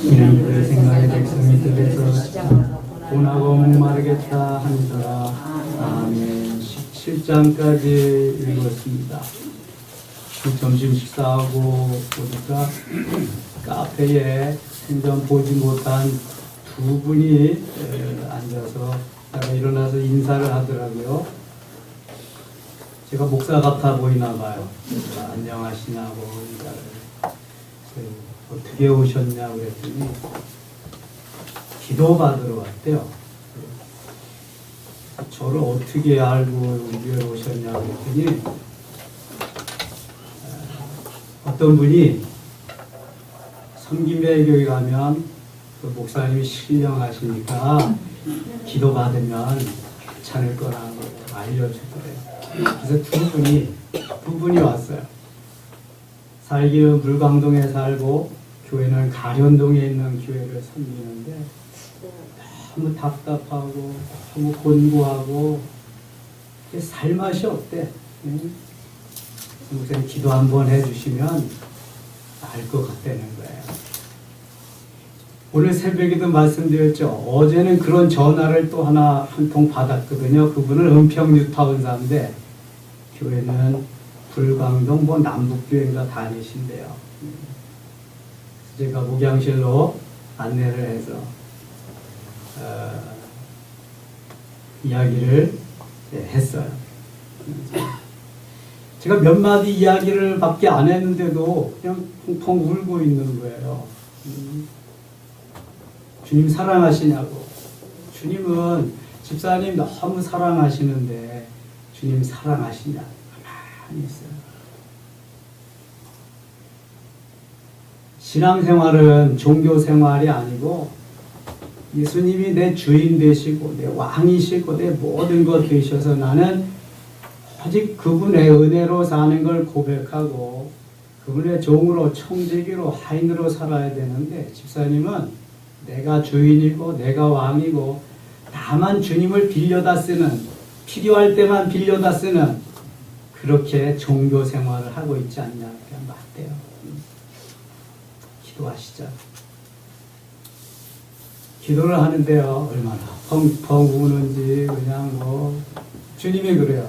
이는 그의 생각의 백성이 들에서 고나고 목마르겠다 하니더라. 아멘. 17장까지 읽었습니다. 점심 식사하고 보니까 카페에 생전 보지 못한 두 분이 앉아서 일어나서 인사를 하더라고요. 제가 목사 같아 보이나 봐요. 안녕하시냐고 인사를. 어떻게 오셨냐고 그랬더니 기도 받으러 왔대요. 저를 어떻게 알고 여기 오셨냐고 그랬더니 어떤 분이 성김배 교회 가면 그 목사님이 신령하시니까 기도 받으면 괜찮을 거라고 알려주더래요. 그래서 두 분이 왔어요. 살기는 물광동에 살고 교회는 가련동에 있는 교회를 섬기는데 너무 답답하고 너무 곤고하고 살맛이 없대. 목사님 기도 한번 해주시면 알 것 같다는 거예요. 오늘 새벽에도 말씀드렸죠. 어제는 그런 전화를 또 한 통 받았거든요. 그분은 은평뉴타운사인데 교회는 불광동 남북교회인가 다니신대요. 제가 목양실로 안내를 해서 이야기를 했어요. 제가 몇 마디 이야기를 밖에 안 했는데도 그냥 펑펑 울고 있는 거예요. 주님 사랑하시냐고. 주님은 집사님 너무 사랑하시는데 주님 사랑하시냐. 가만히 있어요. 신앙생활은 종교생활이 아니고 예수님이 내 주인 되시고 내 왕이시고 내 모든 것 되셔서 나는 오직 그분의 은혜로 사는 걸 고백하고 그분의 종으로 청지기로 하인으로 살아야 되는데 집사님은 내가 주인이고 내가 왕이고 다만 주님을 빌려다 쓰는 필요할 때만 빌려다 쓰는 그렇게 종교 생활을 하고 있지 않냐. 그냥 맞대요. 기도하시죠. 기도를 하는데요. 얼마나 펑펑 우는지 그냥 주님이 그래요.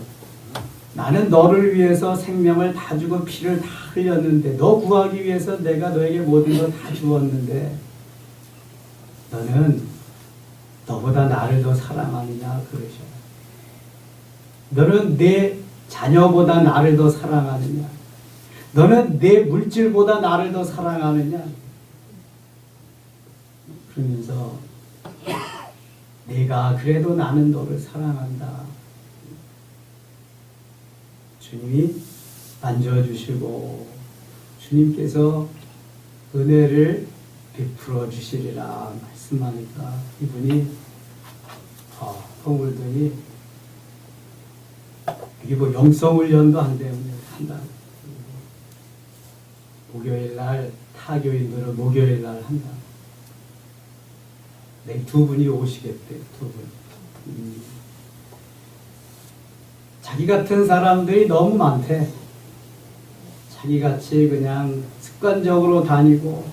나는 너를 위해서 생명을 다 주고 피를 다 흘렸는데 너 구하기 위해서 내가 너에게 모든 걸 다 주었는데 너는 너보다 나를 더 사랑하느냐 그러셔요. 너는 내 자녀보다 나를 더 사랑하느냐. 너는 내 물질보다 나를 더 사랑하느냐. 그러면서 내가 그래도 나는 너를 사랑한다. 주님이 만져주시고 주님께서 은혜를 베풀어 주시리라 말씀하니까 이분이 울더니 이게 영성훈련도 한다. 목요일날 타교인들은 목요일날 한다. 네, 두 분이 오시겠대요. 두 분. 자기 같은 사람들이 너무 많대. 자기같이 그냥 습관적으로 다니고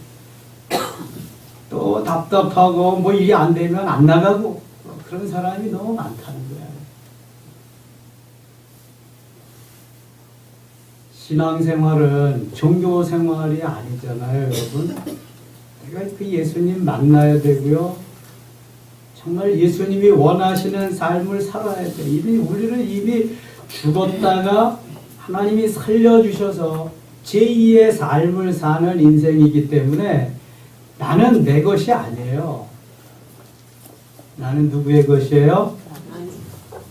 또 답답하고 일이 안 되면 안 나가고 그런 사람이 너무 많다는 거야. 신앙생활은 종교생활이 아니잖아요, 여러분. 내가 그 예수님 만나야 되고요. 정말 예수님이 원하시는 삶을 살아야 돼. 우리는 이미 죽었다가 하나님이 살려주셔서 제2의 삶을 사는 인생이기 때문에 나는 내 것이 아니에요. 나는 누구의 것이에요?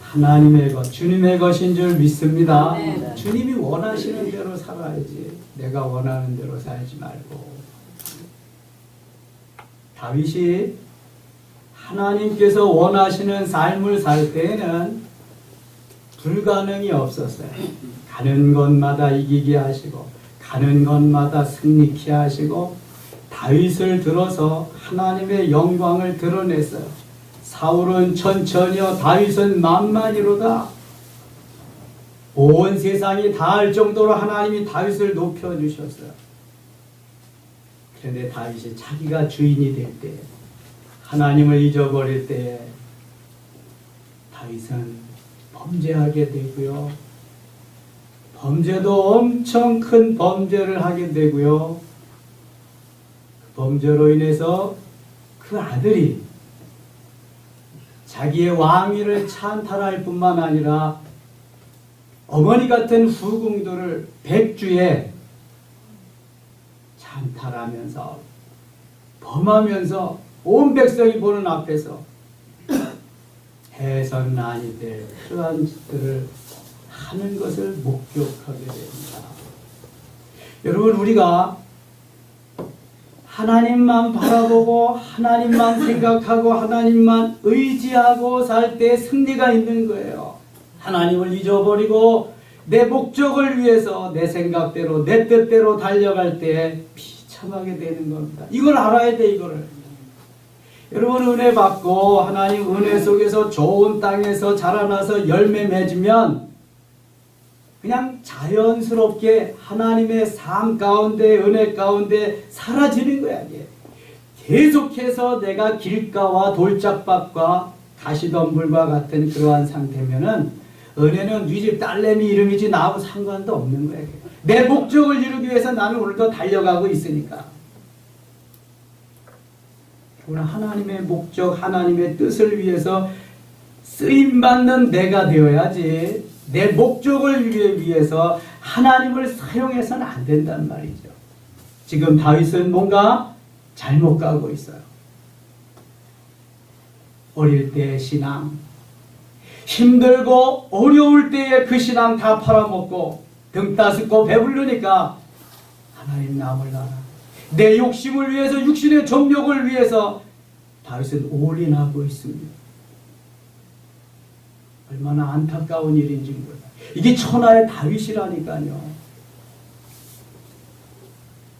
하나님의 것, 주님의 것인 줄 믿습니다. 주님이 원하시는 대로 살아야지. 내가 원하는 대로 살지 말고. 다윗이 하나님께서 원하시는 삶을 살 때에는 불가능이 없었어요. 가는 곳마다 이기게 하시고 가는 곳마다 승리케 하시고 다윗을 들어서 하나님의 영광을 드러냈어요. 사울은 천천히요 다윗은 만만히로다. 온 세상이 다 알 정도로 하나님이 다윗을 높여주셨어요. 그런데 다윗이 자기가 주인이 될 때, 하나님을 잊어버릴 때 다윗은 범죄하게 되고요. 범죄도 엄청 큰 범죄를 하게 되고요. 그 범죄로 인해서 그 아들이 자기의 왕위를 찬탈할 뿐만 아니라 어머니 같은 후궁들을 백주에 찬탈하면서 범하면서 온 백성이 보는 앞에서 해선난이 될 그러한 짓들을 하는 것을 목격하게 됩니다. 여러분, 우리가 하나님만 바라보고 하나님만 생각하고 하나님만 의지하고 살 때 승리가 있는 거예요. 하나님을 잊어버리고 내 목적을 위해서 내 생각대로 내 뜻대로 달려갈 때 비참하게 되는 겁니다. 이걸 알아야 돼. 이거를 여러분, 은혜 받고 하나님 은혜 속에서 좋은 땅에서 자라나서 열매 맺으면 그냥 자연스럽게 하나님의 삶 가운데 은혜 가운데 사라지는 거야. 이게 계속해서 내가 길가와 돌짝밭과 가시덤불과 같은 그러한 상태면은 은혜는 네 집 딸내미 이름이지 나하고 상관도 없는 거야. 내 목적을 이루기 위해서 나는 오늘도 달려가고 있으니까. 그러나 하나님의 목적, 하나님의 뜻을 위해서 쓰임받는 내가 되어야지 내 목적을 위해서 하나님을 사용해서는 안 된단 말이죠. 지금 다윗은 뭔가 잘못 가고 있어요. 어릴 때의 신앙, 힘들고 어려울 때의 그 신앙 다 팔아먹고 등 따숩고 배부르니까 하나님 나 몰라라. 내 욕심을 위해서 육신의 정욕을 위해서 다윗은 올인하고 있습니다. 얼마나 안타까운 일인지 몰라요. 이게 천하의 다윗이라니까요.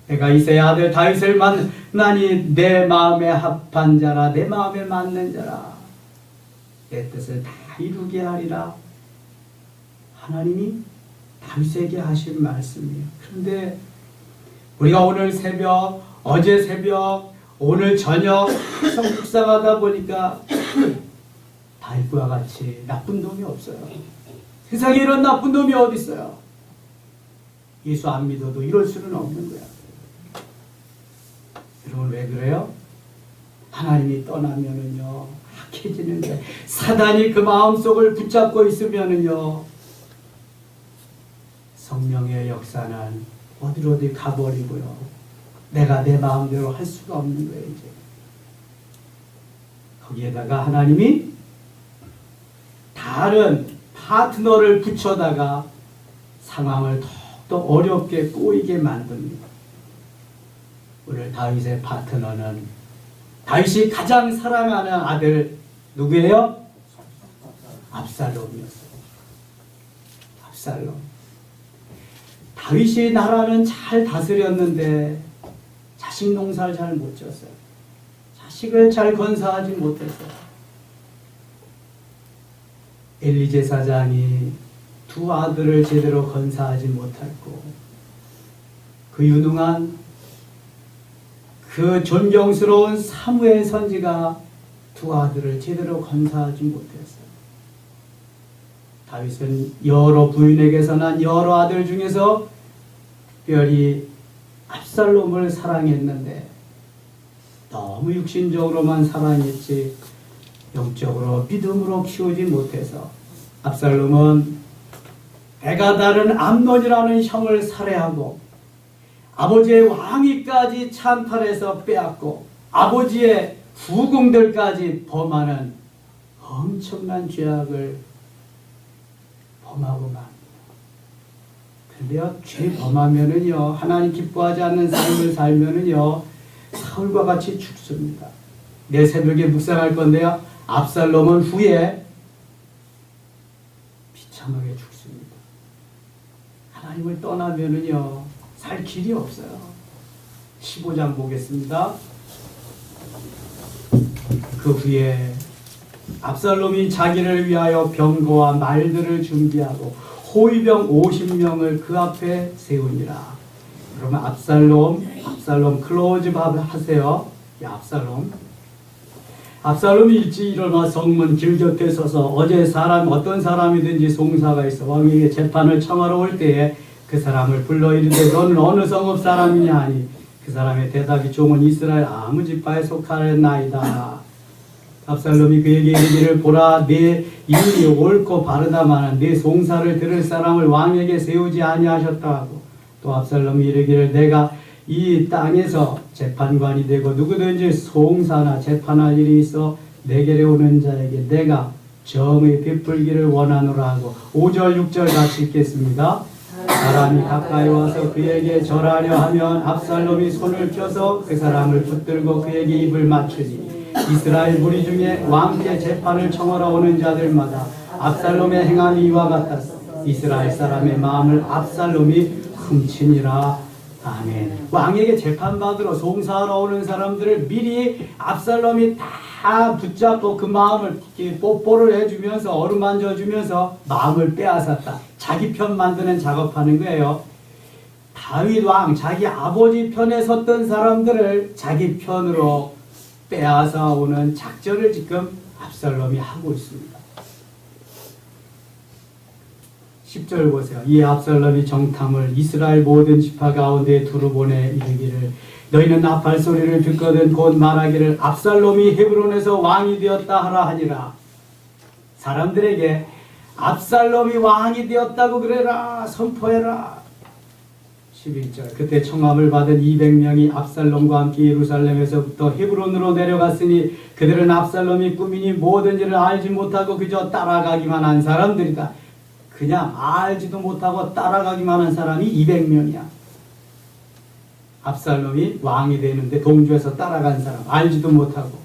내가 이새의 아들 다윗을 만나니 내 마음에 합한 자라, 내 마음에 맞는 자라, 내 뜻을 다 이루게 하리라. 하나님이 다윗에게 하신 말씀이에요. 그런데 우리가 오늘 새벽, 어제 새벽, 오늘 저녁 성묵상하다 보니까 다윗과 같이 나쁜 놈이 없어요. 세상에 이런 나쁜 놈이 어디 있어요? 예수 안 믿어도 이럴 수는 없는 거야. 여러분, 왜 그래요? 하나님이 떠나면은요 악해지는 거예요. 사단이 그 마음속을 붙잡고 있으면은요 성령의 역사는 어디 가버리고요. 내가 내 마음대로 할 수가 없는 거예요. 이제 거기에다가 하나님이 다른 파트너를 붙여다가 상황을 더욱더 어렵게 꼬이게 만듭니다. 오늘 다윗의 파트너는 다윗이 가장 사랑하는 아들 누구예요? 압살롬이었어요. 압살롬. 다윗이 나라는 잘 다스렸는데 자식 농사를 잘 못 지었어요. 자식을 잘 건사하지 못했어요. 엘리 제사장이 두 아들을 제대로 건사하지 못했고, 그 유능한 그 존경스러운 사무엘 선지가 두 아들을 제대로 건사하지 못했어요. 다윗은 여러 부인에게서 난 여러 아들 중에서 특별히 압살롬을 사랑했는데 너무 육신적으로만 사랑했지 영적으로 믿음으로 키우지 못해서 압살롬은 배가 다른 암논이라는 형을 살해하고 아버지의 왕위까지 찬탈해서 빼앗고 아버지의 후궁들까지 범하는 엄청난 죄악을 범하고 맙니다. 그런데요, 죄 범하면은요, 하나님 기뻐하지 않는 삶을 살면은요, 사울과 같이 죽습니다. 내 새벽에 묵상할 건데요, 압살롬은 후에 비참하게 죽습니다. 하나님을 떠나면은요, 살 길이 없어요. 15장 보겠습니다. 그 후에 압살롬이 자기를 위하여 병거와 말들을 준비하고 호위병 50명을 그 앞에 세우니라. 그러면 압살롬 클로즈업 하세요. 압살롬이 일찍 일어나 성문 길 곁에 서서 어떤 사람이든지 송사가 있어 왕에게 재판을 청하러 올 때에 그 사람을 불러 이르되 너는 어느 성읍 사람이냐 하니 그 사람의 대답이 종은 이스라엘 아무 지파에 속하였나이다. 압살롬이 그에게 이르기를 보라 내 일이 옳고 바르다마는 내 송사를 들을 사람을 왕에게 세우지 아니하셨다 하고 또 압살롬이 이르기를 내가 이 땅에서 재판관이 되고 누구든지 송사나 재판할 일이 있어 내게로 오는 자에게 내가 정의 베풀기를 원하노라 하고 5절 6절 같이 읽겠습니다. 사람이 가까이 와서 그에게 절하려 하면 압살롬이 손을 펴서 그 사람을 붙들고 그에게 입을 맞추니 이스라엘 무리 중에 왕께 재판을 청하러 오는 자들마다 압살롬의 행함이 이와 같았어. 이스라엘 사람의 마음을 압살롬이 훔치니라. 아멘. 왕에게 재판받으러 송사하러 오는 사람들을 미리 압살롬이 다 붙잡고 그 마음을 뽀뽀를 해주면서 어루만져주면서 마음을 빼앗았다. 자기 편 만드는 작업하는 거예요. 다윗 왕 자기 아버지 편에 섰던 사람들을 자기 편으로 빼앗아 오는 작전을 지금 압살롬이 하고 있습니다. 10절 보세요. 이 압살롬이 정탐을 이스라엘 모든 지파 가운데 두루 보내 이르기를 너희는 나팔 소리를 듣거든 곧 말하기를 압살롬이 헤브론에서 왕이 되었다 하라 하니라. 사람들에게 압살롬이 왕이 되었다고 그래라 선포해라. 11절 그때 청함을 받은 200명이 압살롬과 함께 예루살렘에서부터 헤브론으로 내려갔으니 그들은 압살롬이 꿈이니 뭐든지를 알지 못하고 그저 따라가기만 한 사람들이다. 그냥 알지도 못하고 따라가기만 한 사람이 200명이야. 압살롬이 왕이 되는데 동조해서 따라간 사람 알지도 못하고.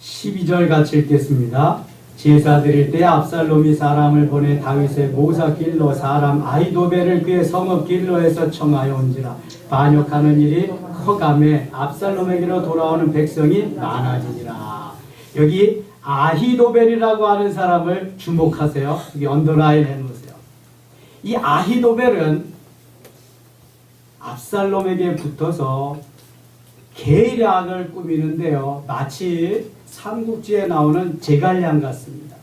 12절 같이 읽겠습니다. 제사 드릴 때 압살롬이 사람을 보내 다윗의 모사 길로 사람 아히도벨을 그의 성읍 길로에서 청하여 온지라. 반역하는 일이 커감에 압살롬에게로 돌아오는 백성이 많아지니라. 여기 아히도벨이라고 하는 사람을 주목하세요. 여기 언더라인 해놓으세요. 이 아히도벨은 압살롬에게 붙어서 계략을 꾸미는데요. 마치 삼국지에 나오는 제갈량 같습니다.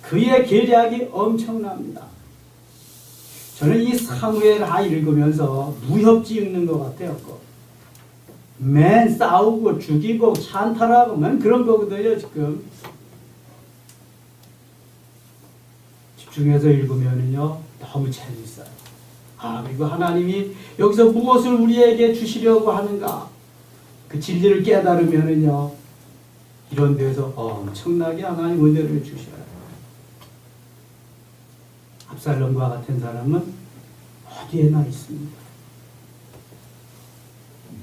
그의 계략이 엄청납니다. 저는 이 사무엘 하 읽으면서 무협지 읽는 것 같아요. 맨 싸우고 죽이고 찬탈하고 맨 그런 거거든요. 지금 집중해서 읽으면은요 너무 재밌어요. 그리고 하나님이 여기서 무엇을 우리에게 주시려고 하는가 그 진리를 깨달으면은요 이런 데서 엄청나게 하나님 은혜를 주셔요. 압살롬과 같은 사람은 어디에나 있습니다.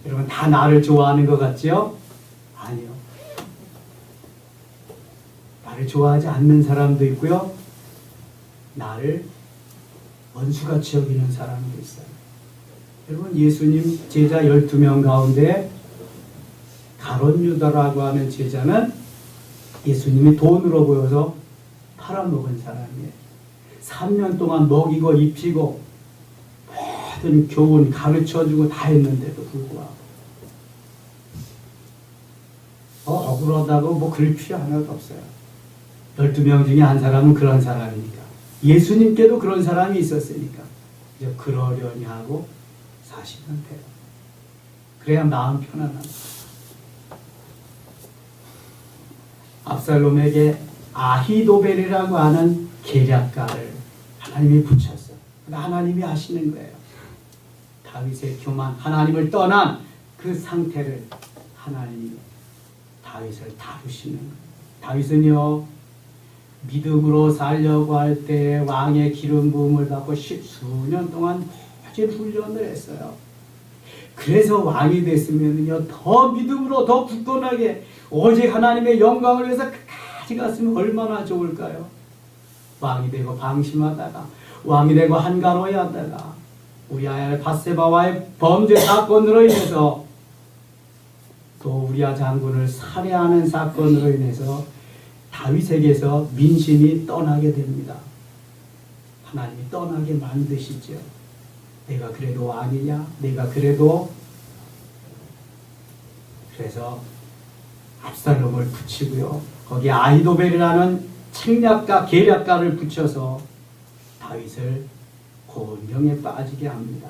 여러분 다 나를 좋아하는 것 같지요? 아니요. 나를 좋아하지 않는 사람도 있고요. 나를 원수같이 여기는 사람도 있어요. 여러분 예수님 제자 12명 가운데 가룟 유다라고 하는 제자는 예수님이 돈으로 보여서 팔아먹은 사람이에요. 3년 동안 먹이고 입히고 모든 교훈 가르쳐주고 다 했는데도 불구하고 억울하다고 뭐 그럴 필요 하나도 없어요. 12명 중에 한 사람은 그런 사람이니까 예수님께도 그런 사람이 있었으니까 이제 그러려니 하고 사시면 돼요. 그래야 마음 편안합니다. 압살롬에게 아히도벨이라고 하는 계략가를 하나님이 붙였어요. 하나님이 하시는 거예요. 다윗의 교만, 하나님을 떠난 그 상태를 하나님이 다윗을 다루시는 거예요. 다윗은요 믿음으로 살려고 할 때 왕의 기름 부음을 받고 수년 동안 모진 훈련을 했어요. 그래서 왕이 됐으면요 더 믿음으로 더 굳건하게 오직 하나님의 영광을 위해서 끝까지 갔으면 얼마나 좋을까요? 왕이 되고 방심하다가 왕이 되고 한가로워하다가 우리아의 밧세바와의 범죄 사건으로 인해서 또 우리아 장군을 살해하는 사건으로 인해서 다윗에게서 민심이 떠나게 됩니다. 하나님이 떠나게 만드시죠. 내가 그래도 왕이냐? 내가 그래도. 그래서 압살롬을 붙이고요. 거기에 아히도벨이라는 책략가, 계략가를 붙여서 다윗을 곤경에 빠지게 합니다.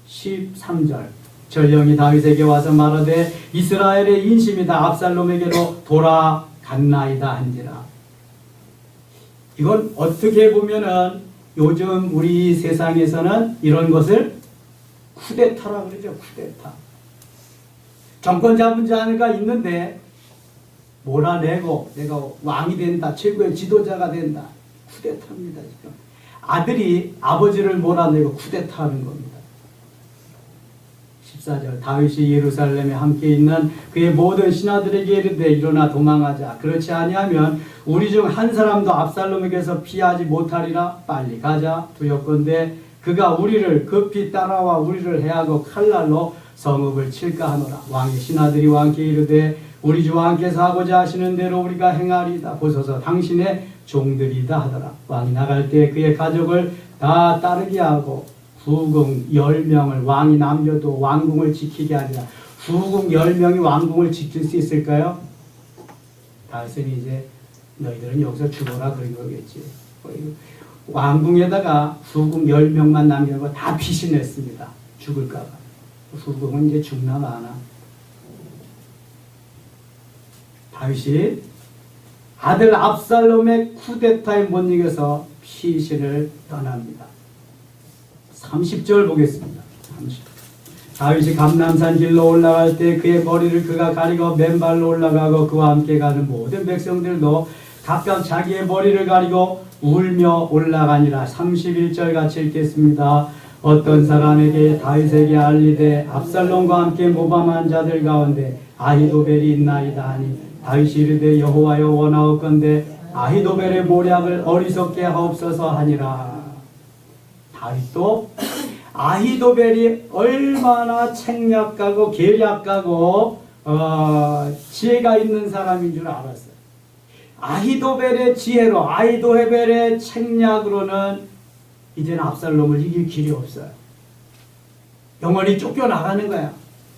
13절 전령이 다윗에게 와서 말하되 이스라엘의 인심이 다 압살롬에게로 돌아갔나이다 한지라. 이건 어떻게 보면은 요즘 우리 세상에서는 이런 것을 쿠데타라고 그러죠. 쿠데타. 정권 잡은 자가 있는데 몰아내고 내가 왕이 된다, 최고의 지도자가 된다. 쿠데타입니다. 지금 아들이 아버지를 몰아내고 쿠데타하는 겁니다. 14절 다윗이 예루살렘에 함께 있는 그의 모든 신하들에게 이르되 일어나 도망하자. 그렇지 아니하면 우리 중 한 사람도 압살롬에게서 피하지 못하리라. 빨리 가자. 두렵건대 그가 우리를 급히 따라와 우리를 해하고 칼날로 성읍을 칠까 하노라. 왕의 신하들이 왕께 이르되 우리 주 왕께서 하고자 하시는 대로 우리가 행하리이다. 보소서 당신의 종들이다 하더라. 왕이 나갈 때 그의 가족을 다 따르게 하고 후궁 10명을 왕이 남겨도 왕궁을 지키게 하리라. 후궁 10명이 왕궁을 지킬 수 있을까요? 다윗은 이제 너희들은 여기서 죽어라 그런 거겠지. 왕궁에다가 후궁 10명만 남겨놓고 다 피신했습니다. 죽을까 봐. 후궁은 이제 죽나 마나. 다윗이 아들 압살롬의 쿠데타에 못 이겨서 피신을 떠납니다. 30절 보겠습니다. 30. 다윗이 감람산 길로 올라갈 때 그의 머리를 그가 가리고 맨발로 올라가고 그와 함께 가는 모든 백성들도 각각 자기의 머리를 가리고 울며 올라가니라. 31절 같이 읽겠습니다. 어떤 사람에게 다윗에게 알리되 압살롬과 함께 모함한 자들 가운데 아히도벨이 있나이다 하니 다윗이 이르되 여호와여 원하옵건대 아히도벨의 모략을 어리석게 하옵소서 하니라. 다윗도 아히도벨이 얼마나 책략가고 계략가고 지혜가 있는 사람인 줄 알았어요. 아히도벨의 지혜로, 아히도벨의 책략으로는 이제는 압살롬을 이길 길이 없어요. 영원히 쫓겨나가는 거야.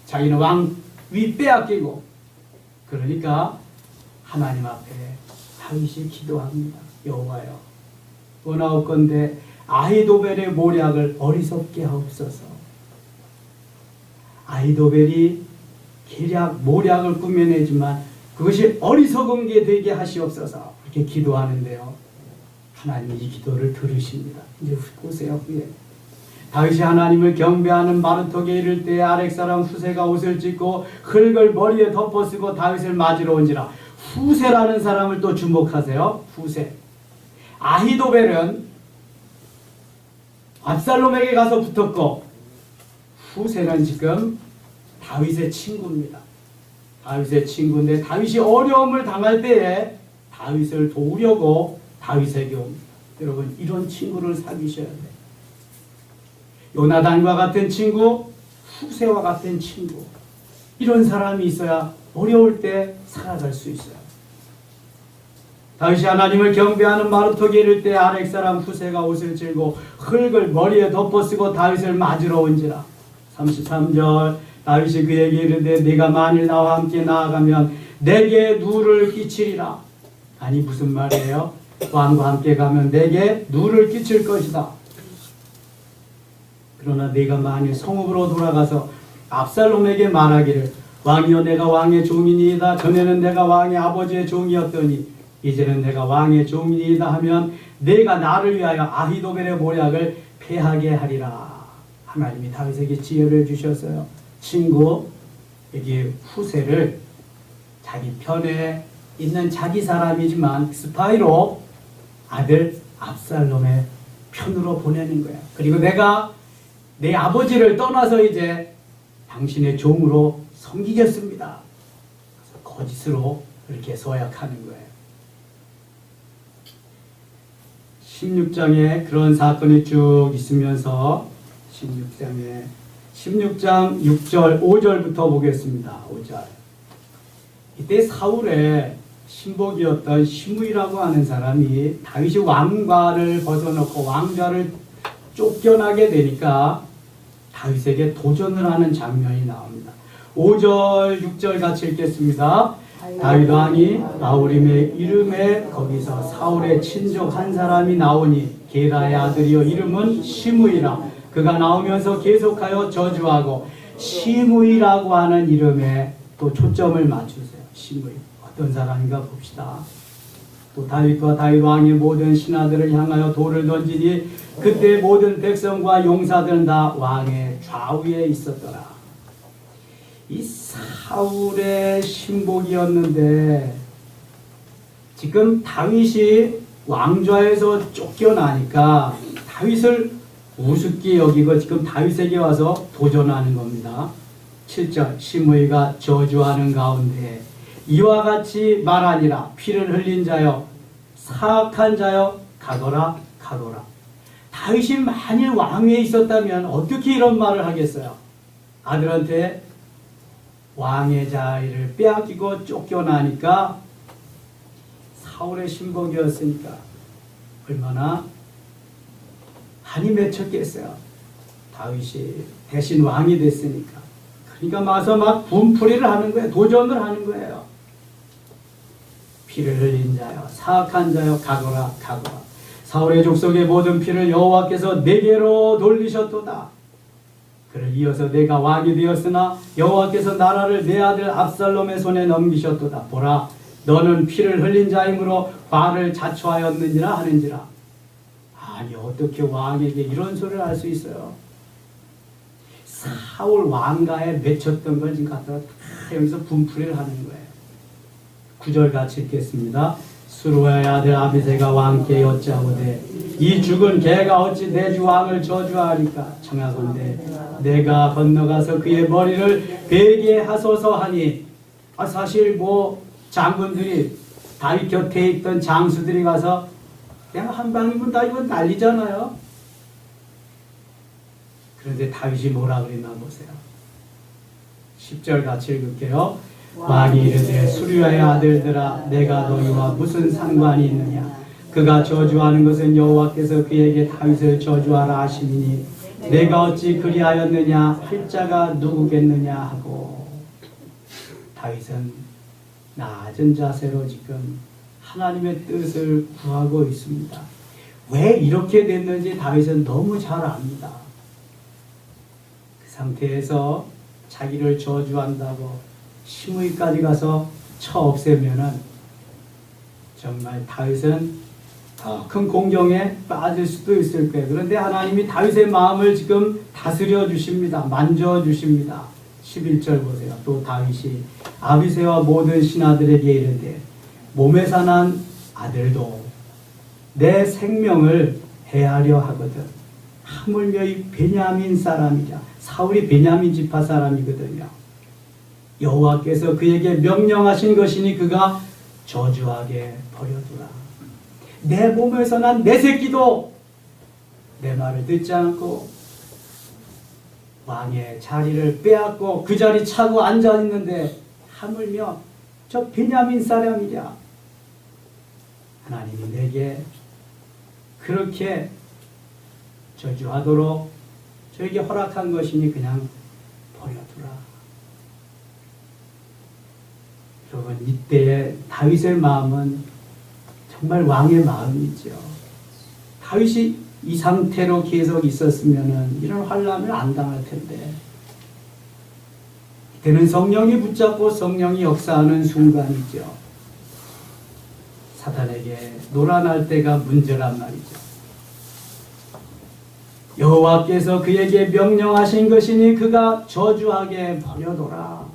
자기는 왕위 빼앗기고. 그러니까 하나님 앞에 다윗이 기도합니다. 여호와여 원하옵건대 아히도벨의 모략을 어리석게 하옵소서. 아히도벨이 계략, 모략을 꾸며내지만 그것이 어리석은 게 되게 하시옵소서. 이렇게 기도하는데요. 하나님이 이 기도를 들으십니다. 이제 보세요. 후에 다윗이 하나님을 경배하는 마르톡에 이를 때 아렉사람 후세가 옷을 찢고 흙을 머리에 덮어쓰고 다윗을 맞으러 온지라. 후세라는 사람을 또 주목하세요. 후세. 아히도벨은 압살롬에게 가서 붙었고 후세는 지금 다윗의 친구입니다. 다윗의 친구인데 다윗이 어려움을 당할 때에 다윗을 도우려고 다윗에게 옵니다. 여러분 이런 친구를 사귀셔야 돼요. 요나단과 같은 친구, 후세와 같은 친구, 이런 사람이 있어야 어려울 때 살아갈 수 있어요. 다윗이 하나님을 경배하는 마르토게 이를 때 아렉사람 후세가 옷을 찔고 흙을 머리에 덮어쓰고 다윗을 맞으러 온지라. 33절 다윗이 그에게 이르되 네가 만일 나와 함께 나아가면 내게 누를 끼치리라. 아니 무슨 말이에요? 왕과 함께 가면 내게 누를 끼칠 것이다. 그러나 네가 만일 성읍으로 돌아가서 압살롬에게 말하기를 왕이여 내가 왕의 종이니이다. 전에는 내가 왕의 아버지의 종이었더니 이제는 내가 왕의 종이니이다 하면 네가 나를 위하여 아히도벨의 모략을 패하게 하리라. 하나님이 다윗에게 지혜를 주셨어요. 친구, 여기 후세를 자기 편에 있는 자기 사람이지만 스파이로 아들 압살롬의 편으로 보내는 거야. 그리고 내가 내 아버지를 떠나서 이제 당신의 종으로 섬기겠습니다. 거짓으로 그렇게 서약하는 거예요. 16장에 그런 사건이 쭉 있으면서 16장 6절 5절부터 보겠습니다. 5절. 이때 사울의 신복이었던 시므이라고 하는 사람이 다윗이 왕관을 벗어놓고 왕좌를 쫓겨나게 되니까 다윗에게 도전을 하는 장면이 나옵니다. 5절, 6절 같이 읽겠습니다. 다윗 왕이 바후림의 이름에 거기서 사울의 친족 한 사람이 나오니 게라의 아들이요 이름은 시므이라. 그가 나오면서 계속하여 저주하고, 시므이라고 하는 이름에 또 초점을 맞추세요. 시므이 어떤 사람인가 봅시다. 또 다윗과 다윗 왕의 모든 신하들을 향하여 돌을 던지니 그때 모든 백성과 용사들은 다 왕의 좌우에 있었더라. 이 사울의 신복이었는데 지금 다윗이 왕좌에서 쫓겨나니까 다윗을 우습게 여기고 지금 다윗에게 와서 도전하는 겁니다. 7절, 시므이가 저주하는 가운데 이와 같이 말하니라. 피를 흘린 자여, 사악한 자여, 가거라 가거라. 다윗이 만일 왕위에 있었다면 어떻게 이런 말을 하겠어요? 아들한테 왕의 자리를 빼앗기고 쫓겨나니까 사울의 신복이었으니까 얼마나 한이 맺혔겠어요. 다윗이 대신 왕이 됐으니까. 그러니까 와서 막 분풀이를 하는 거예요. 도전을 하는 거예요. 피를 흘린 자여, 사악한 자여, 가거라 가거라. 사울의 족속의 모든 피를 여호와께서 내게로 돌리셨도다. 그를 이어서 내가 왕이 되었으나 여호와께서 나라를 내 아들 압살롬의 손에 넘기셨도다. 보라, 너는 피를 흘린 자이므로 과를 자초하였느니라 하는지라. 아니, 어떻게 왕에게 이런 소리를 할 수 있어요? 사울 왕가에 맺혔던 걸 지금 갖다가 다 여기서 분풀이를 하는 거예요. 9절 같이 읽겠습니다. 수루의 아들 아비새가 왕께 여짜오되 이 죽은 개가 어찌 내 주 왕을 저주하리까? 청하건대 내가 건너가서 그의 머리를 베게 하소서 하니, 사실 뭐 장군들이 다윗 곁에 있던 장수들이 가서 그냥 한 방이면 다 이건 난리잖아요. 그런데 다윗이 뭐라 그랬나 보세요. 10절 같이 읽을게요. 왕이 이르되 수르야의 아들들아, 내가 너희와 무슨 상관이 있느냐? 그가 저주하는 것은 여호와께서 그에게 다윗을 저주하라 하시니 내가 어찌 그리하였느냐? 할 자가 누구겠느냐 하고. 다윗은 낮은 자세로 지금 하나님의 뜻을 구하고 있습니다. 왜 이렇게 됐는지 다윗은 너무 잘 압니다. 그 상태에서 자기를 저주한다고 시므이까지 가서 쳐 없애면은 정말 다윗은 더 큰 공경에 빠질 수도 있을 거예요. 그런데 하나님이 다윗의 마음을 지금 다스려 주십니다. 만져 주십니다. 11절 보세요. 또 다윗이 아비새와 모든 신하들에게 이르되 몸에서 난 아들도 내 생명을 해하려 하거든. 하물며 이 베냐민 사람이자 사울이 베냐민 지파 사람이거든요. 여호와께서 그에게 명령하신 것이니 그가 저주하게 버려두라. 내 몸에서 난 내 새끼도 내 말을 듣지 않고 왕의 자리를 빼앗고 그 자리 차고 앉아있는데 하물며 저 베냐민 사람이랴. 하나님이 내게 그렇게 저주하도록 저에게 허락한 것이니 그냥 버려두라. 여러분, 이때의 다윗의 마음은 정말 왕의 마음이죠. 다윗이 이 상태로 계속 있었으면 이런 환난을 안 당할 텐데, 이때는 성령이 붙잡고 성령이 역사하는 순간이죠. 사탄에게 놀아날 때가 문제란 말이죠. 여호와께서 그에게 명령하신 것이니 그가 저주하게 버려둬라.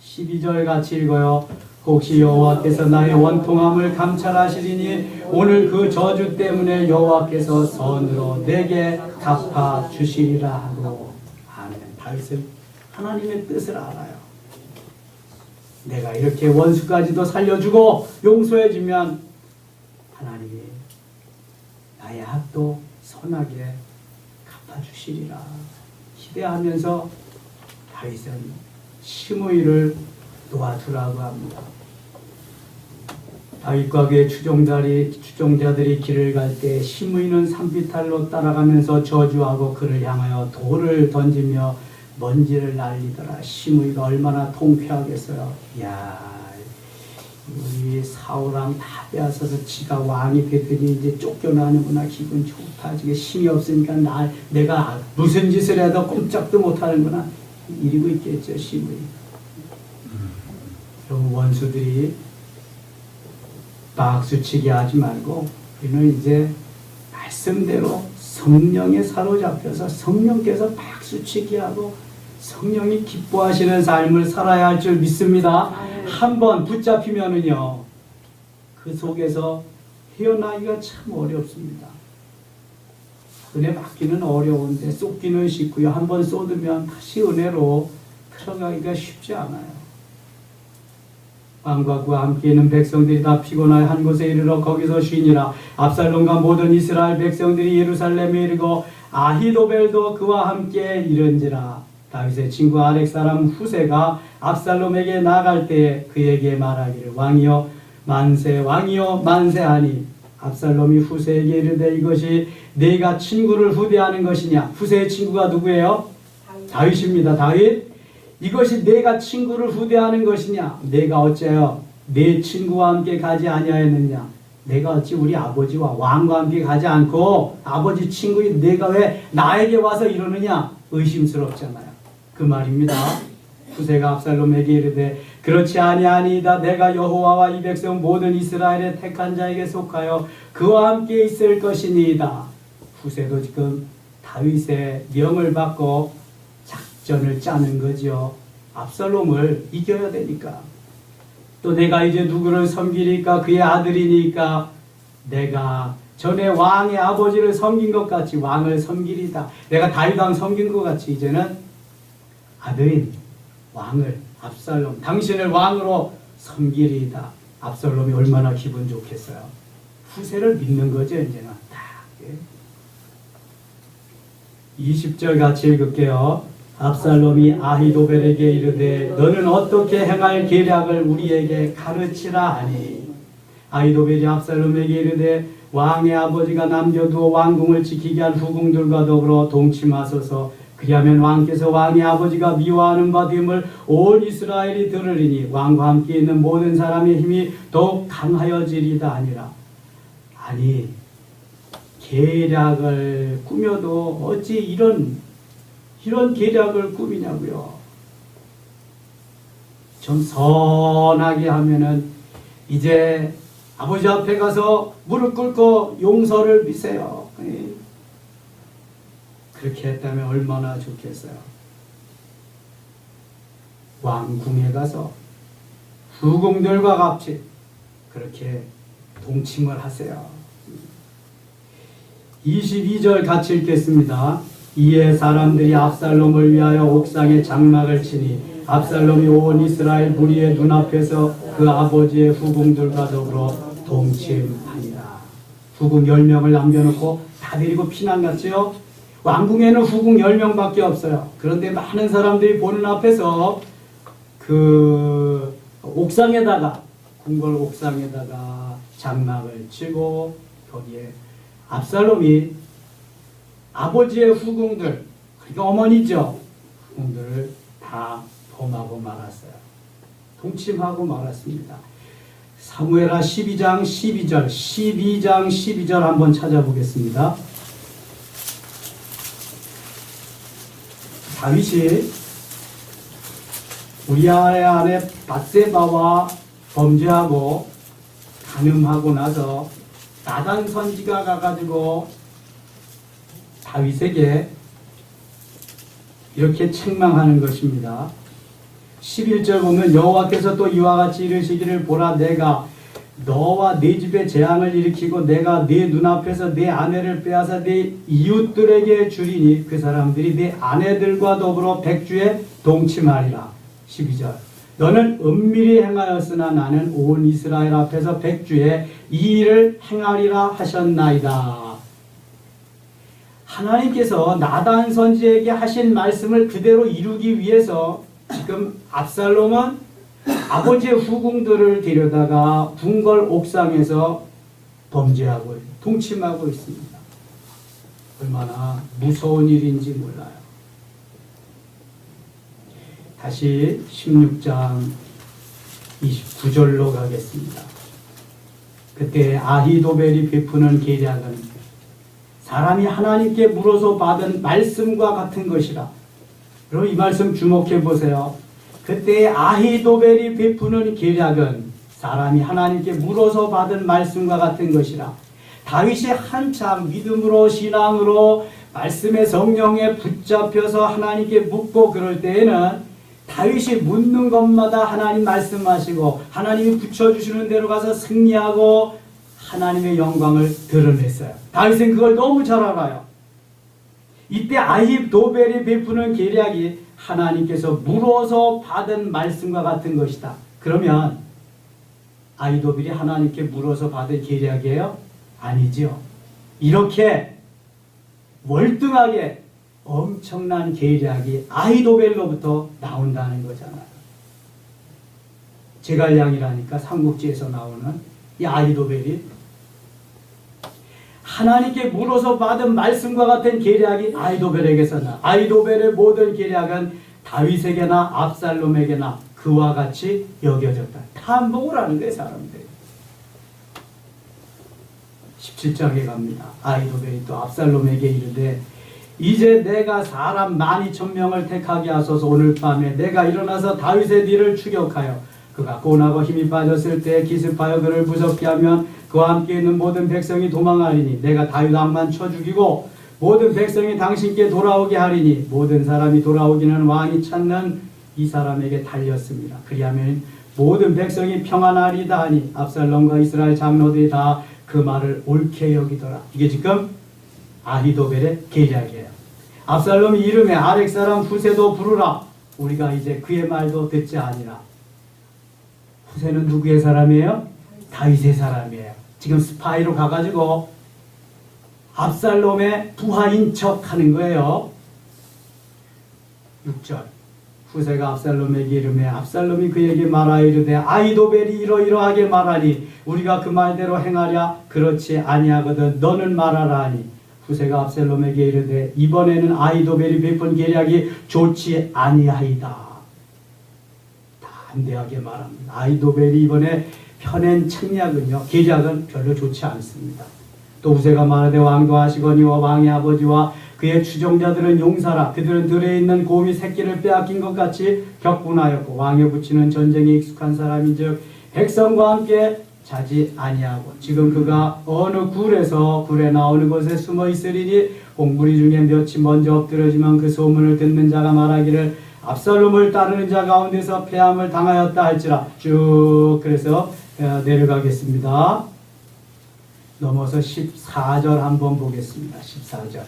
12절 같이 읽어요. 혹시 여호와께서 나의 원통함을 감찰하시리니 오늘 그 저주 때문에 여호와께서 선으로 내게 갚아 주시리라 하고. 아멘. 다윗은 하나님의 뜻을 알아요. 내가 이렇게 원수까지도 살려주고 용서해주면 하나님이 나의 악도 선하게 갚아주시리라 기대하면서 다윗은 시므이를 놓아두라고 합니다. 다윗과 그의 추종자들이 길을 갈 때 시므이는 산비탈로 따라가면서 저주하고 그를 향하여 돌을 던지며 먼지를 날리더라. 시므이가 얼마나 통쾌하겠어요. 야, 우리 사울왕 다 빼앗아서 지가 왕이 됐더니 이제 쫓겨나는구나. 기분 좋다. 지금 힘이 없으니까 내가 무슨 짓을 해도 꼼짝도 못하는구나. 이러고 있겠죠, 시므이. 그럼 원수들이 박수치게 하지 말고 우리는 이제 말씀대로 성령에 사로잡혀서 성령께서 박수치게 하고 성령이 기뻐하시는 삶을 살아야 할 줄 믿습니다. 한번 붙잡히면은요, 그 속에서 헤어나기가 참 어렵습니다. 은혜 받기는 어려운데 쏟기는 쉽고요. 한번 쏟으면 다시 은혜로 들어가기가 쉽지 않아요. 왕과 그와 함께 있는 백성들이 다 피곤하여 한 곳에 이르러 거기서 쉬니라. 압살롬과 모든 이스라엘 백성들이 예루살렘에 이르고 아히도벨도 그와 함께 이른지라. 다윗의 친구 아렉 사람 후세가 압살롬에게 나갈 때에 그에게 말하기를 왕이여 만세, 왕이여 만세하니 압살롬이 후세에게 이르되 이것이 네가 친구를 후대하는 것이냐. 후세의 친구가 누구예요? 다윗입니다. 다윗. 이것이 내가 친구를 후대하는 것이냐. 내가 어째요 내 친구와 함께 가지 아니하였느냐. 내가 어찌 우리 아버지와 왕과 함께 가지 않고 아버지 친구인 내가 왜 나에게 와서 이러느냐. 의심스럽잖아요. 그 말입니다. 후세가 압살롬에게 이르되 그렇지 아니하니이다. 내가 여호와와 이 백성 모든 이스라엘의 택한 자에게 속하여 그와 함께 있을 것이니이다. 후세도 지금 다윗의 명을 받고 작전을 짜는 거죠. 압살롬을 이겨야 되니까. 또 내가 이제 누구를 섬기니까 그의 아들이니까 내가 전에 왕의 아버지를 섬긴 것 같이 왕을 섬기리다. 내가 다윗왕 섬긴 것 같이 이제는 아들인 왕을 압살롬 당신을 왕으로 섬기리다. 압살롬이 얼마나 기분 좋겠어요. 후세를 믿는 거죠. 이제는 딱 20절 같이 읽을게요. 압살롬이 아히도벨에게 이르되 너는 어떻게 행할 계략을 우리에게 가르치라 하니 아히도벨이 압살롬에게 이르되 왕의 아버지가 남겨두어 왕궁을 지키게 한 후궁들과 더불어 동침하소서. 그리하면 왕께서 왕의 아버지가 미워하는 바 됨을 온 이스라엘이 들으리니 왕과 함께 있는 모든 사람의 힘이 더욱 강하여지리다 아니라. 아니 계략을 꾸며도 어찌 이런 계략을 꾸미냐고요. 좀 선하게 하면은 이제 아버지 앞에 가서 무릎 꿇고 용서를 비세요. 그렇게 했다면 얼마나 좋겠어요. 왕궁에 가서 후궁들과 같이 그렇게 동침을 하세요. 22절 같이 읽겠습니다. 이에 사람들이 압살롬을 위하여 옥상에 장막을 치니 압살롬이 온 이스라엘 무리의 눈앞에서 그 아버지의 후궁들과 더불어 동침하니라. 후궁 10명을 남겨놓고 다 데리고 피난갔지요. 왕궁에는 후궁 10명밖에 없어요. 그런데 많은 사람들이 보는 앞에서 그 옥상에다가 궁궐 옥상에다가 장막을 치고 거기에 압살롬이 아버지의 후궁들, 그러니까 어머니죠. 후궁들을 다 범하고 말았어요. 동침하고 말았습니다. 사무엘하 12장 12절 한번 찾아보겠습니다. 다윗이 우리아의 아내 밧세바와 범죄하고 간음하고 나서 나단 선지가 가가지고 다윗에게 이렇게 책망하는 것입니다. 11절 보면 여호와께서 또 이와 같이 이르시기를 보라 내가 너와 네 집에 재앙을 일으키고 내가 네 눈앞에서 네 아내를 빼앗아 네 이웃들에게 주리니 그 사람들이 네 아내들과 더불어 백주에 동침하리라. 12절 너는 은밀히 행하였으나 나는 온 이스라엘 앞에서 백주에 이 일을 행하리라 하셨나이다. 하나님께서 나단 선지에게 하신 말씀을 그대로 이루기 위해서 지금 압살롬은 아버지의 후궁들을 데려다가 궁궐 옥상에서 범죄하고 동침하고 있습니다. 얼마나 무서운 일인지 몰라요. 다시 16장 29절로 가겠습니다. 그때 아히도벨이 베푸는 계략은 사람이 하나님께 물어서 받은 말씀과 같은 것이라. 여러분 이 말씀 주목해 보세요. 그때 아히도벨이 베푸는 계략은 사람이 하나님께 물어서 받은 말씀과 같은 것이라. 다윗이 한참 믿음으로 신앙으로 말씀의 성령에 붙잡혀서 하나님께 묻고 그럴 때에는 다윗이 묻는 것마다 하나님 말씀하시고 하나님이 붙여주시는 대로 가서 승리하고 하나님의 영광을 드러냈어요. 다윗은 그걸 너무 잘 알아요. 이때 아히도벨이 베푸는 계략이 하나님께서 물어서 받은 말씀과 같은 것이다. 그러면 아히도벨이 하나님께 물어서 받은 계략이에요? 아니죠. 이렇게 월등하게 엄청난 계략이 아히도벨로부터 나온다는 거잖아요. 제갈량이라니까 삼국지에서 나오는 이 아히도벨이 하나님께 물어서 받은 말씀과 같은 계략이 아히도벨에게서 나. 아히도벨의 모든 계략은 다윗에게나 압살롬에게나 그와 같이 여겨졌다. 탐복을 하는 거예요, 사람들이. 17장에 갑니다. 아히도벨이 또 압살롬에게 이르되 이제 내가 사람 12,000명을 택하게 하소서. 오늘 밤에 내가 일어나서 다윗의 뒤를 추격하여 그가 고나고 힘이 빠졌을 때 기습하여 그를 무섭게 하면 그와 함께 있는 모든 백성이 도망하리니 내가 다윗 왕만 쳐 죽이고 모든 백성이 당신께 돌아오게 하리니 모든 사람이 돌아오기는 왕이 찾는 이 사람에게 달렸습니다. 그리하면 모든 백성이 평안하리다 하니 압살롬과 이스라엘 장로들이 다 그 말을 옳게 여기더라. 이게 지금 아히도벨의 계략이에요. 압살롬이 이름에 아렉 사람 후세도 부르라. 우리가 이제 그의 말도 듣지 아니라. 후세는 누구의 사람이에요? 다윗의 사람이에요. 지금 스파이로 가가지고 압살롬의 부하인 척 하는 거예요. 6절 후세가 압살롬에게 이르매 압살롬이 그에게 말하여 이르되 아히도벨이 이러이러하게 말하니 우리가 그 말대로 행하랴. 그렇지 아니하거든 너는 말하라 하니 후세가 압살롬에게 이르되 이번에는 아히도벨이 베푼 계략이 좋지 아니하이다. 담대하게 말합니다. 아히도벨이 이번에 펴낸 책략은요, 계략은 별로 좋지 않습니다. 또 후세가 말하되 왕도 하시거니와 왕의 아버지와 그의 추종자들은 용사라. 그들은 들에 있는 곰이 새끼를 빼앗긴 것 같이 격분하였고 왕에 붙이는 전쟁에 익숙한 사람인즉 백성과 함께 자지 아니하고 지금 그가 어느 굴에서 굴에 나오는 곳에 숨어 있으리니 공무리 중에 몇이 먼저 엎드려지면 그 소문을 듣는 자가 말하기를 압살롬을 따르는 자 가운데서 패함을 당하였다 할지라. 쭉 그래서 내려가겠습니다. 넘어서 14절 한번 보겠습니다. 14절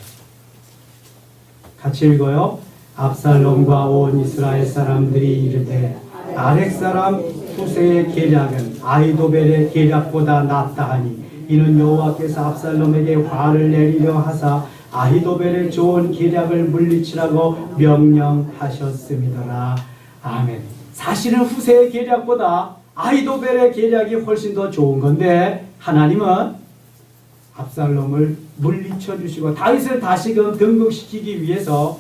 같이 읽어요. 압살롬과 온 이스라엘 사람들이 이르되 아렉 사람 후세의 계략은 아히도벨의 계략보다 낫다 하니 이는 여호와께서 압살롬에게 화를 내리려 하사 아히도벨의 좋은 계략을 물리치라고 명령하셨음이더라. 아멘. 사실은 후세의 계략보다 아히도벨의 계략이 훨씬 더 좋은 건데 하나님은 압살롬을 물리쳐 주시고 다윗을 다시금 등극시키기 위해서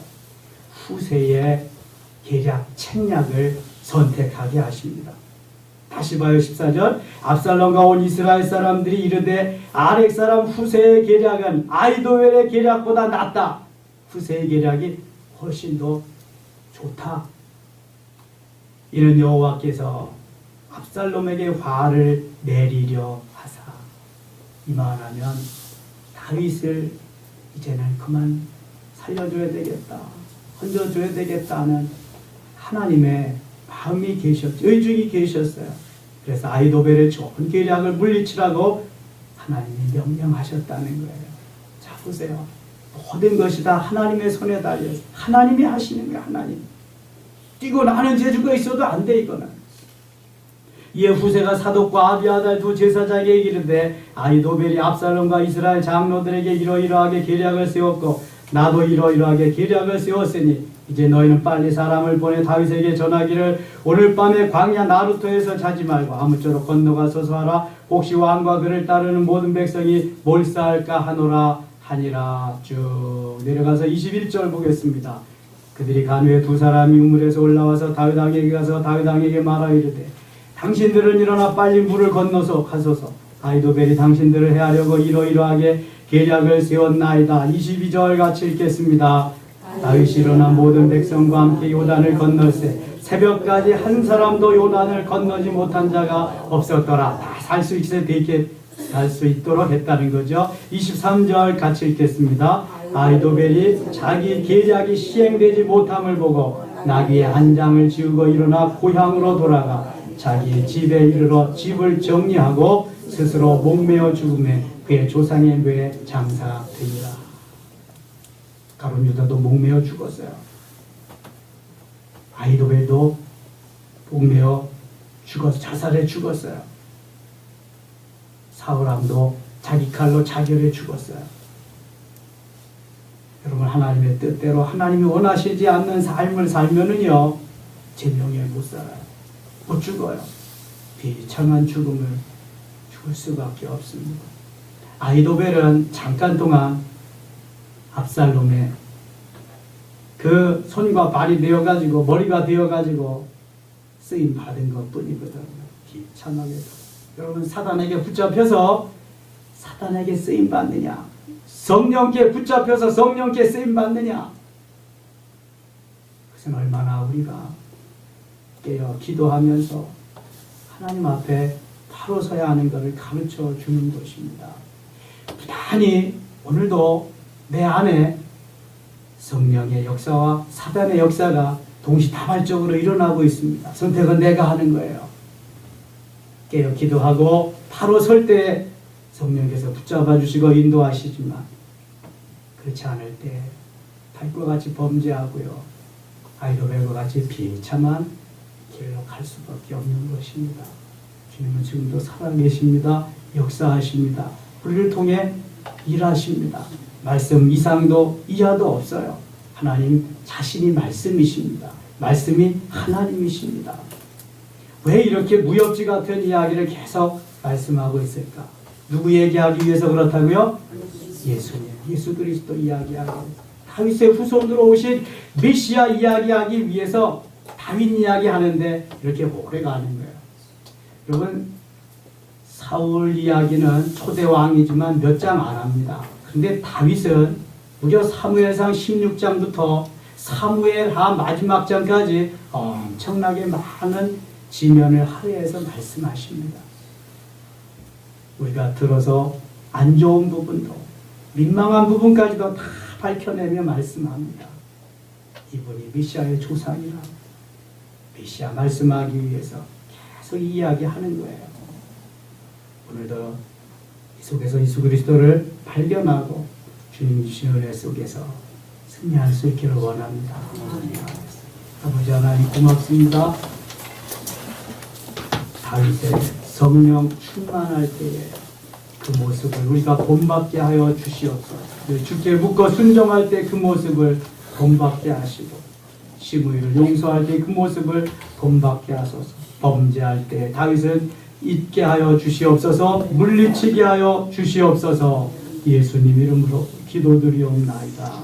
후세의 계략 책략을 선택하게 하십니다. 다시 봐요. 14절 압살롬과 온 이스라엘 사람들이 이르되 아렉 사람 후세의 계략은 아히도벨의 계략보다 낫다. 후세의 계략이 훨씬 더 좋다. 이는 여호와께서 압살롬에게 화를 내리려 하사. 이만하면 다윗을 이제는 그만 살려줘야 되겠다, 건져줘야 되겠다는 하나님의 마음이 계셨죠. 의중이 계셨어요. 그래서 아히도벨의 좋은 계략을 물리치라고 하나님이 명령하셨다는 거예요. 자 보세요. 모든 것이 다 하나님의 손에 달려서 하나님이 하시는 거예요. 하나님. 뛰고 나는 재주가 있어도 안 돼 이거는. 이에 후세가 사독과 아비아달 두 제사장에게 이르되 아히도벨이 압살롬과 이스라엘 장로들에게 이러이러하게 계략을 세웠고 나도 이러이러하게 계략을 세웠으니 이제 너희는 빨리 사람을 보내 다윗에게 전하기를 오늘 밤에 광야 나루토에서 자지 말고 아무쪼록 건너가소서 하라. 혹시 왕과 그를 따르는 모든 백성이 몰사할까 하노라 하니라. 쭉 내려가서 21절 보겠습니다. 그들이 간 후에 두 사람이 우물에서 올라와서 다윗 왕에게 가서 다윗 왕에게 말하 이르되 당신들은 일어나 빨리 물을 건너서 가소서. 아히도벨이 당신들을 해하려고 이러이러하게 계략을 세웠나이다. 22절 같이 읽겠습니다. 다윗이 일어나 모든 백성과 함께 요단을 건널세 새벽까지 한 사람도 요단을 건너지 못한 자가 없었더라. 다 살 수 있게 살 수 있도록 했다는 거죠. 23절 같이 읽겠습니다. 아히도벨이 자기 계략이 시행되지 못함을 보고 나귀의 한 장을 지우고 일어나 고향으로 돌아가 자기의 집에 이르러 집을 정리하고 스스로 목매어 죽음에 그의 조상의 묘에 장사되니라. 가룟 유다도 목매어 죽었어요. 아히도벨도 목매어 죽어서 자살해 죽었어요. 사울왕도 자기 칼로 자결해 죽었어요. 여러분, 하나님의 뜻대로 하나님이 원하시지 않는 삶을 살면은요 제명에 못 살아요. 못 죽어요. 비참한 죽음을 죽을 수밖에 없습니다. 아히도벨은 잠깐 동안 압살롬의 그 손과 발이 되어가지고 머리가 되어가지고 쓰임 받은 것 뿐이거든요. 비참하게도. 여러분, 사단에게 붙잡혀서 사단에게 쓰임 받느냐, 성령께 붙잡혀서 성령께 쓰임 받느냐, 그것은 얼마나 우리가 깨어 기도하면서 하나님 앞에 바로 서야 하는 것을 가르쳐 주는 것입니다. 부단히 오늘도 내 안에 성령의 역사와 사단의 역사가 동시다발적으로 일어나고 있습니다. 선택은 내가 하는 거예요. 깨어 기도하고 바로 설 때 성령께서 붙잡아 주시고 인도하시지만 그렇지 않을 때 달과 같이 범죄하고요, 아히도벨과 같이 비참한 길로 갈 수밖에 없는 것입니다. 주님은 지금도 살아계십니다. 역사하십니다. 우리를 통해 일하십니다. 말씀 이상도 이하도 없어요. 하나님 자신이 말씀이십니다. 말씀이 하나님이십니다. 왜 이렇게 무협지 같은 이야기를 계속 말씀하고 있을까? 누구 얘기하기 위해서 그렇다고요? 예수님, 예수 그리스도 이야기하고 다윗의 후손으로 오신 메시아 이야기하기 위해서 다윗 이야기하는데 이렇게 오래 가는 거예요. 여러분, 사울 이야기는 초대 왕이지만 몇 장 안 합니다. 근데 다윗은 무려 사무엘상 16장부터 사무엘하 마지막 장까지 엄청나게 많은 지면을 할애해서 말씀하십니다. 우리가 들어서 안 좋은 부분도 민망한 부분까지도 다 밝혀내며 말씀합니다. 이분이 메시아의 조상이라 메시아 말씀하기 위해서 계속 이야기하는 거예요. 오늘도 이 속에서 예수 그리스도를 발견하고 주님 주신 은혜 속에서 승리할 수 있기를 원합니다. 아버지 하나님 고맙습니다. 다윗의 성령 충만할 때에 그 모습을 우리가 본받게 하여 주시옵소서. 주께 묻고 순종할 때 그 모습을 본받게 하시고 시므이를 용서할 때 그 모습을 본받게 하소서. 범죄할 때 다윗은 잊게 하여 주시옵소서. 물리치게 하여 주시옵소서. 예수님 이름으로 기도드리옵나이다.